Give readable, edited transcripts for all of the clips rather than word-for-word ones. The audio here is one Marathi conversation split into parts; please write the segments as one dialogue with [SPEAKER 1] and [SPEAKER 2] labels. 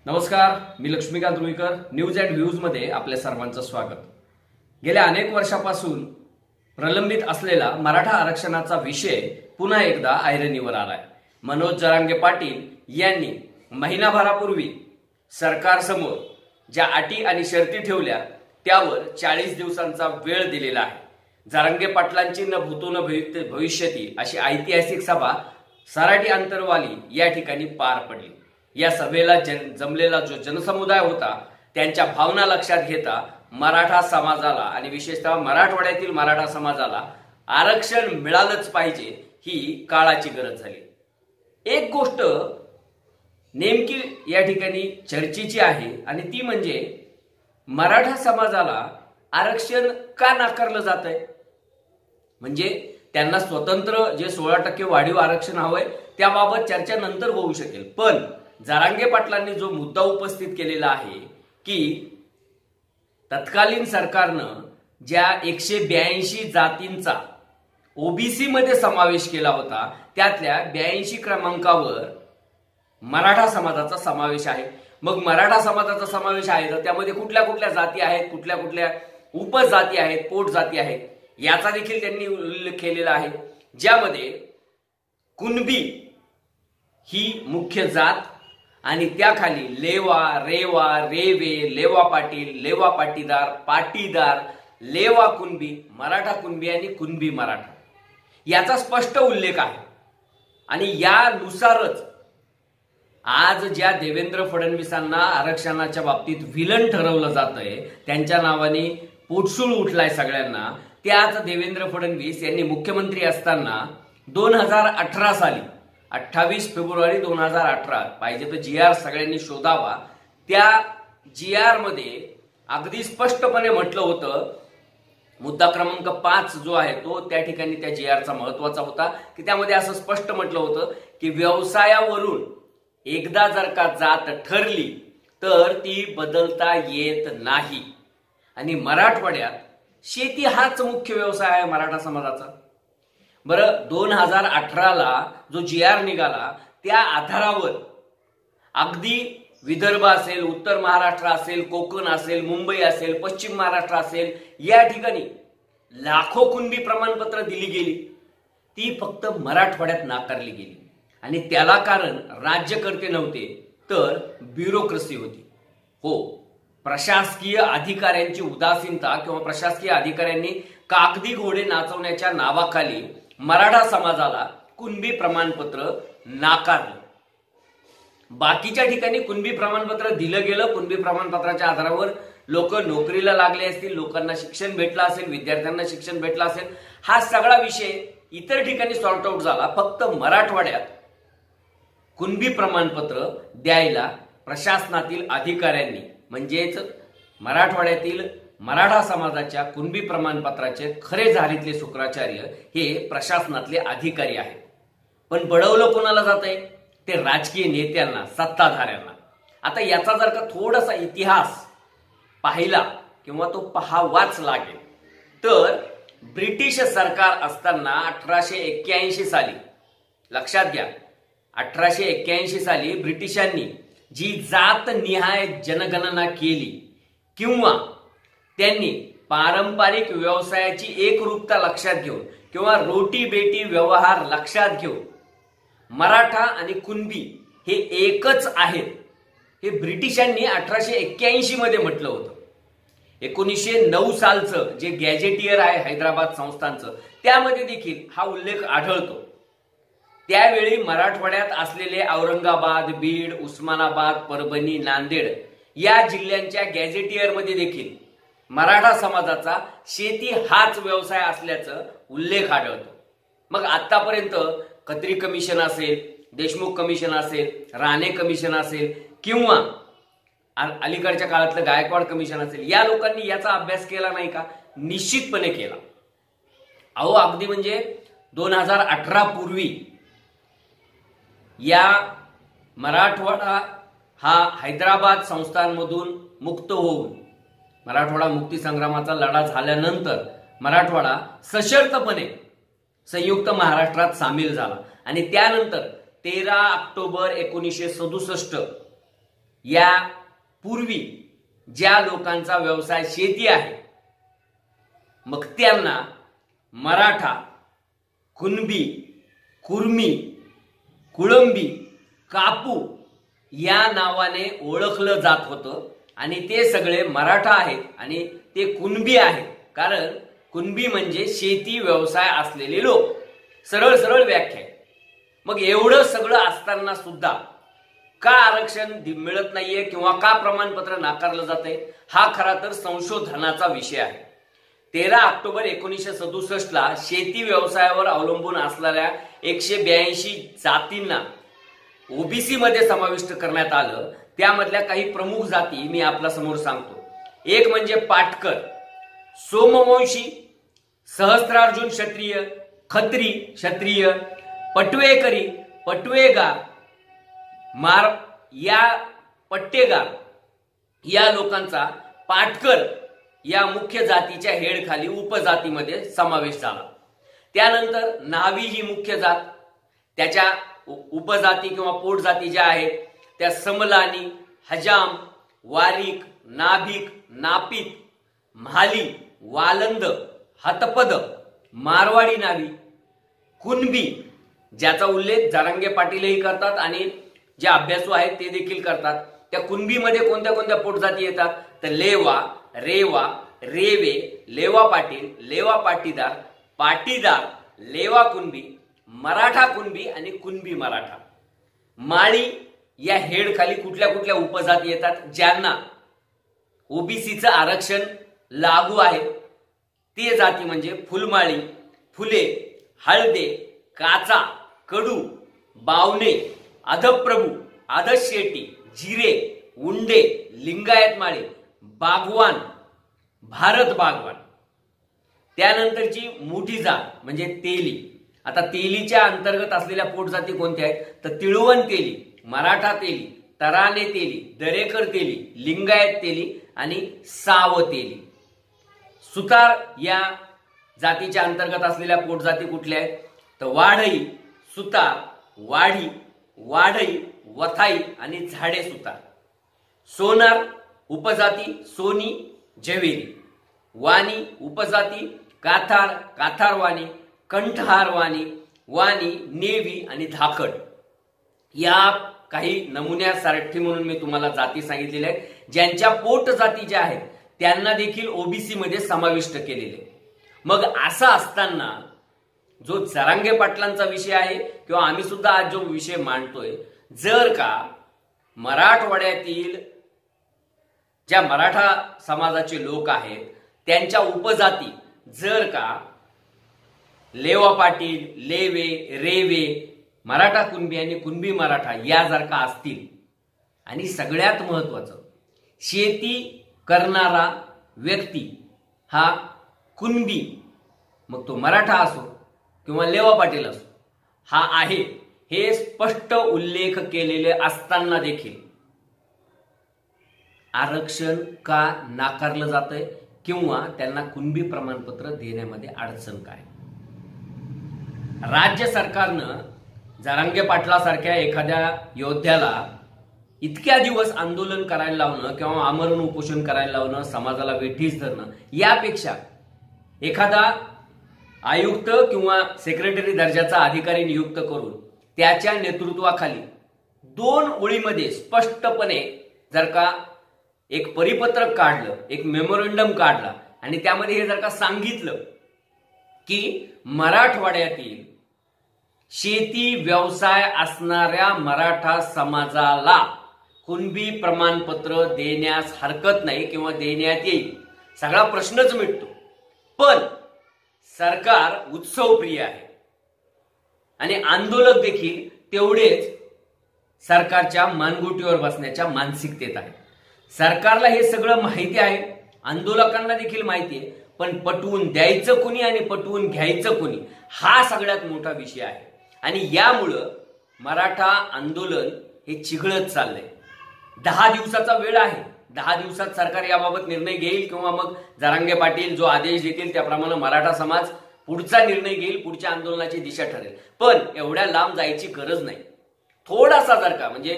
[SPEAKER 1] नमस्कार, मी Laxmikant Ruikar. News and views मध्ये आपल्या सर्वांचं स्वागत. गेल्या अनेक वर्षापासून प्रलंबित असलेला मराठा आरक्षणाचा विषय पुन्हा एकदा ऐरणीवर आलाय. मनोज जरांगे पाटील यांनी महिनाभरापूर्वी सरकारसमोर ज्या अटी आणि शर्ती ठेवल्या त्यावर 40 दिवसांचा वेळ दिलेला आहे. जरांगे पाटलांची न भूतो न भविष्यती अशी ऐतिहासिक सभा सराटी अंतरवाली या ठिकाणी पार पडली. या सभेला जमलेला जो जनसमुदाय होता त्यांच्या भावना लक्षात घेता मराठा समाजाला आणि विशेषतः मराठवाड्यातील मराठा समाजाला आरक्षण मिळालंच पाहिजे ही काळाची गरज झाली. एक गोष्ट नेमकी या ठिकाणी चर्चेची आहे आणि ती म्हणजे मराठा समाजाला आरक्षण का नाकारलं जात आहे. म्हणजे त्यांना स्वतंत्र जे 16% वाढीव आरक्षण हवंय त्याबाबत चर्चा नंतर होऊ शकेल, पण जरांगे पाटलांनी जो मुद्दा उपस्थित केलेला आहे की तत्कालीन सरकारनं ज्या 182 जातींचा ओबीसी मध्ये समावेश केला होता त्यातल्या 82 क्रमांकावर मराठा समाजाचा समावेश आहे. मग मराठा समाजाचा समावेश आहे तर त्यामध्ये कुठल्या कुठल्या जाती आहेत, कुठल्या कुठल्या उपजाती आहेत, पोट जाती आहेत याचा देखील त्यांनी उल्लेख केलेला आहे. ज्यामध्ये कुणबी ही मुख्य जात आणि त्याखाली लेवा, रेवा, रेवे, लेवा पाटील, लेवा पाटीदार, पाटीदार, लेवा कुणबी, मराठा कुणबी आणि कुणबी मराठा याचा स्पष्ट उल्लेख आहे. आणि यानुसारच आज ज्या देवेंद्र फडणवीसांना आरक्षणाच्या बाबतीत विलन ठरवलं जातंय, त्यांच्या नावाने पोटसूळ उठलाय सगळ्यांना, त्याच देवेंद्र फडणवीस यांनी मुख्यमंत्री असताना 2018 साली 28 फेब्रुवारी 2018 पाहिजे तर GR सगळ्यांनी शोधावा, त्या GR मध्ये अगदी स्पष्टपणे म्हटलं होतं, मुद्दा क्रमांक 5 जो आहे तो त्या ठिकाणी त्या GRचा महत्वाचा होता की त्यामध्ये असं स्पष्ट म्हटलं होतं की व्यवसायावरून एकदा जर का जात ठरली तर ती बदलता येत नाही. आणि मराठवाड्यात शेती हाच मुख्य व्यवसाय आहे मराठा समाजाचा. बरं, 2018ला जो GR निघाला त्या आधारावर अगदी विदर्भ असेल, उत्तर महाराष्ट्र असेल, कोकण असेल, मुंबई असेल, पश्चिम महाराष्ट्र असेल या ठिकाणी लाखो कुणबी प्रमाणपत्र दिली गेली, ती फक्त मराठवाड्यात नाकारली गेली. आणि त्याला कारण राज्यकर्ते नव्हते तर ब्युरोक्रेसी होती. हो, प्रशासकीय अधिकाऱ्यांची उदासीनता किंवा प्रशासकीय अधिकाऱ्यांनी कागदी घोडे नाचवण्याच्या नावाखाली मराठा समाजाला कुणबी प्रमाणपत्र नाकारलं. बाकीच्या ठिकाणी कुणबी प्रमाणपत्र दिलं गेलं. कुणबी प्रमाणपत्राच्या आधारावर लोक नोकरीला लागले असतील, लोकांना शिक्षण भेटलं असेल, विद्यार्थ्यांना शिक्षण भेटलं असेल. हा सगळा विषय इतर ठिकाणी सॉर्ट आउट झाला. फक्त मराठवाड्यात कुणबी प्रमाणपत्र द्यायला प्रशासनातील अधिकाऱ्यांनी म्हणजेच मराठवाड्यातील मराठा समाजाच्या कुणबी प्रमाणपत्राचे खरे झारीतले शुक्राचार्य हे प्रशासनातले अधिकारी आहेत. पण बळवलं कोणाला जातंय? ते राजकीय नेत्यांना, सत्ताधाऱ्यांना. आता याचा जर का थोडासा इतिहास पाहिला किंवा तो पाहावाच लागेल तर ब्रिटिश सरकार असताना 1881 साली, लक्षात घ्या, 1881 साली ब्रिटिशांनी जी जात निहाय जनगणना केली किंवा त्यांनी पारंपरिक व्यवसायाची एकरूपता लक्षात घेऊन किंवा रोटी बेटी व्यवहार लक्षात घेऊन मराठा आणि कुणबी हे एकच आहेत हे ब्रिटिशांनी 1881 मध्ये म्हटलं होतं. 1909 सालचं जे गॅजेटियर आहे हैदराबाद संस्थानचं त्यामध्ये देखील हा उल्लेख आढळतो. त्यावेळी मराठवाड्यात असलेले औरंगाबाद, बीड, उस्मानाबाद, परभणी, नांदेड या जिल्ह्यांच्या गॅजेटियरमध्ये देखील मराठा समाजाचा शेती हाच व्यवसाय असल्याचा उल्लेख आढळतो. मग आतापर्यंत खत्री कमिशन असेल, देशमुख कमिशन असेल, राणे कमिशन असेल किंवा अलीकडच्या काळातलं गायकवाड कमिशन असेल, या लोकांनी याचा अभ्यास केला नाही का? निश्चितपणे केला. अहो, अगदी म्हणजे 2018 पूर्वी या मराठवाडा हा हैदराबाद संस्थांमधून मुक्त होऊन मराठवाडा मुक्ती संग्रामाचा लढा झाल्यानंतर मराठवाडा सशर्तपणे संयुक्त महाराष्ट्रात सामील झाला आणि त्यानंतर 13 ऑक्टोबर 1967 या पूर्वी ज्या लोकांचा व्यवसाय शेती आहे, मग त्यांना मराठा, कुणबी, कुर्मी, कुळंबी, कापू या नावाने ओळखलं जात होतं आणि ते सगळे मराठा आहेत आणि ते कुणबी आहेत, कारण कुणबी म्हणजे शेती व्यवसाय असलेले लोक. सरळ सरळ व्याख्या. मग एवढं सगळं असताना सुद्धा का आरक्षण मिळत नाहीये किंवा का प्रमाणपत्र नाकारलं जातंय, हा खरा तर संशोधनाचा विषय आहे. 13 ऑक्टोबर 1967 ला शेती व्यवसायावर अवलंबून असलेल्या 182 जातींना ओबीसी मध्ये समाविष्ट करण्यात आलं. त्यामधल्या काही प्रमुख जाती मी आपल्या समोर सांगतो. एक म्हणजे पाटकर, सोमवंशी, सहस्त्रार्जुन क्षत्रिय, खत्री क्षत्रिय, पटवेकरी, पटवेगार, पट्टेगार या लोकांचा पाटकर या मुख्य जातीच्या हेडखाली उपजातीमध्ये समावेश झाला. त्यानंतर नावी ही मुख्य जात, त्याच्या उपजाती किंवा पोटजाती ज्या आहेत त्या समलानी, हजाम, वारिक, नाभिक, नापित, म्हाली, वालंद, हतपद, मारवाडी नावी, कुणबी ज्याचा उल्लेख जरांगे पाटीलही करतात आणि जे अभ्यासू आहेत ते देखील करतात. त्या कुणबीमध्ये कोणत्या कोणत्या पोटजाती येतात तर लेवा, रेवा, रेवे, लेवा पाटील, लेवा पाटीदार, पाटीदार, लेवा कुणबी, मराठा कुणबी आणि कुणबी मराठा. माळी या हेड खाली कुठल्या कुठल्या उपजाती येतात ज्यांना ओबीसीचं आरक्षण लागू आहे. ते जाती म्हणजे फुलमाळी, फुले, हळदे, काचा, कडू, बावणे, अधप्रभू, अधशेटी, जिरे, उंडे, लिंगायत माळी, बागवान, भारत बागवान. त्यानंतरची मोठी जात म्हणजे तेली. आता तेलीच्या अंतर्गत असलेल्या पोटजाती कोणत्या आहेत तर तिळवण तेली, मराठा तेली, तराणे तेली, दरेकर तेली, लिंगायत तेली आणि साव तेली. सुतार या जातीच्या अंतर्गत असलेल्या पोटजाती कुठल्या आहेत तर वाढई, सुतार, वाढी, वाढई, वथाई आणि झाडे सुतार. सोनार उपजाती सोनी, झवेरी. वाणी उपजाती काथार, काथारवाणी, कंठहारवाणी, वाणी, नेवी आणि धाकड. या काही नमुन्यासाठी म्हणून मी तुम्हाला जाती सांगितलेल्या आहेत ज्यांच्या पोट जाती ज्या आहेत त्यांना देखील ओबीसी मध्ये समाविष्ट केलेले. मग असं असताना जो जरांगे पाटलांचा विषय आहे किंवा आम्ही सुद्धा आज जो विषय मांडतोय, जर का मराठवाड्यातील ज्या मराठा समाजाचे लोक आहेत त्यांच्या उपजाती जर का लेवा पाटील, लेवे, रेवे, मराठा कुणबी आणि कुणबी मराठा या जर का असतील आणि सगळ्यात महत्वाचं शेती करणारा व्यक्ती हा कुणबी, मग तो मराठा असो किंवा लेवा पाटील असो हा आहे हे स्पष्ट उल्लेख केलेले असताना देखील आरक्षण का नाकारलं जातंय किंवा त्यांना कुणबी प्रमाणपत्र देण्यामध्ये अडचण काय. राज्य सरकारनं जरांगे पाटलासारख्या एखाद्या योद्ध्याला इतक्या दिवस आंदोलन करायला लावणं किंवा आमरण उपोषण करायला लावणं, समाजाला वेठीस धरणं, यापेक्षा एखादा आयुक्त किंवा सेक्रेटरी दर्जाचा अधिकारी नियुक्त करून त्याच्या नेतृत्वाखाली 2 ओळीमध्ये स्पष्टपणे जर का एक परिपत्रक काढलं, एक मेमोरेंडम काढला आणि त्यामध्ये हे जर का सांगितलं की मराठवाड्यातील शेती व्यवसाय असणाऱ्या मराठा समाजाला कुणबी प्रमाणपत्र देण्यास हरकत नाही किंवा देण्यात येईल, सगळा प्रश्नच मिटतो. पण सरकार उत्सवप्रिय आहे आणि आंदोलक देखील तेवढेच सरकारच्या मानगुटीवर बसण्याच्या मानसिकतेत आहे. सरकारला हे सगळं माहिती आहे, आंदोलकांना देखील माहिती आहे, पण पटवून द्यायचं कोणी आणि पटवून घ्यायचं कोणी हा सगळ्यात मोठा विषय आहे. आणि यामुळं मराठा आंदोलन हे चिघळत चाललंय. 10 दिवसाचा वेळ आहे, 10 दिवसात सरकार याबाबत निर्णय घेईल किंवा मग जरांगे पाटील जो आदेश देतील त्याप्रमाणे मराठा समाज पुढचा निर्णय घेईल, पुढच्या आंदोलनाची दिशा ठरेल. पण एवढ्या लांब जायची गरज नाही. थोडासा जर का म्हणजे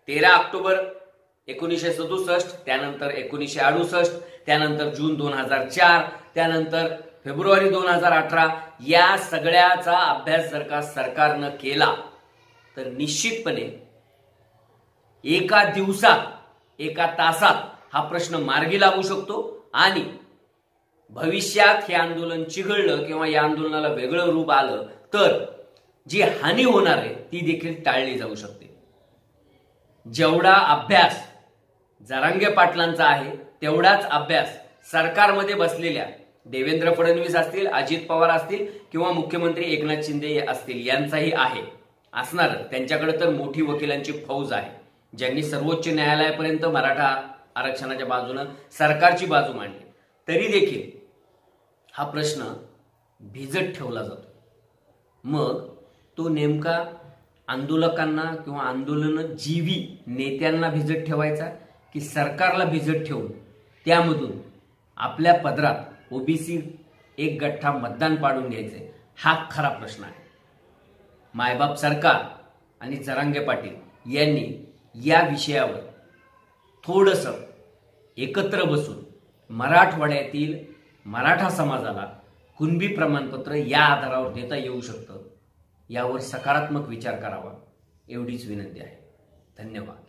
[SPEAKER 1] 13 ऑक्टोबर 1967, त्यानंतर 1968, त्यानंतर जून 2004, त्यानंतर फेब्रुवारी 2018 या सगळ्याचा अभ्यास जर का सरकारनं केला तर निश्चितपणे एका दिवसात, एका तासात हा प्रश्न मार्गी लागू शकतो आणि भविष्यात हे आंदोलन चिघळलं किंवा या आंदोलनाला वेगळं रूप आलं तर जी हानी होणार आहे ती देखील टाळली जाऊ शकते. जेवढा अभ्यास जरांगे पाटलांचा आहे तेवढाच अभ्यास सरकारमध्ये बसलेल्या देवेंद्र फडणवीस असतील, अजित पवार असतील किंवा मुख्यमंत्री एकनाथ शिंदे असतील यांचाही आहे, असणार. त्यांच्याकडे तर मोठी वकिलांची फौज आहे ज्यांनी सर्वोच्च न्यायालयापर्यंत मराठा आरक्षणाच्या बाजूने सरकारची बाजू मांडली. तरी देखील हा प्रश्न भिजत ठेवला जातो. मग तो नेमका आंदोलकांना किंवा आंदोलन जीवी नेत्यांना भिजत ठेवायचा की सरकारला भिजत ठेवून त्यामधून आपल्या पदरात ओबीसी एक गठ्ठा मतदान पाडून घ्यायचे, हा खरा प्रश्न आहे. मायबाप सरकार आणि जरांगे पाटील यांनी या विषयावर थोडंसं एकत्र बसून मराठवाड्यातील मराठा समाजाला कुणबी प्रमाणपत्र या आधारावर देता येऊ शकतं यावर सकारात्मक विचार करावा एवढीच विनंती आहे. धन्यवाद.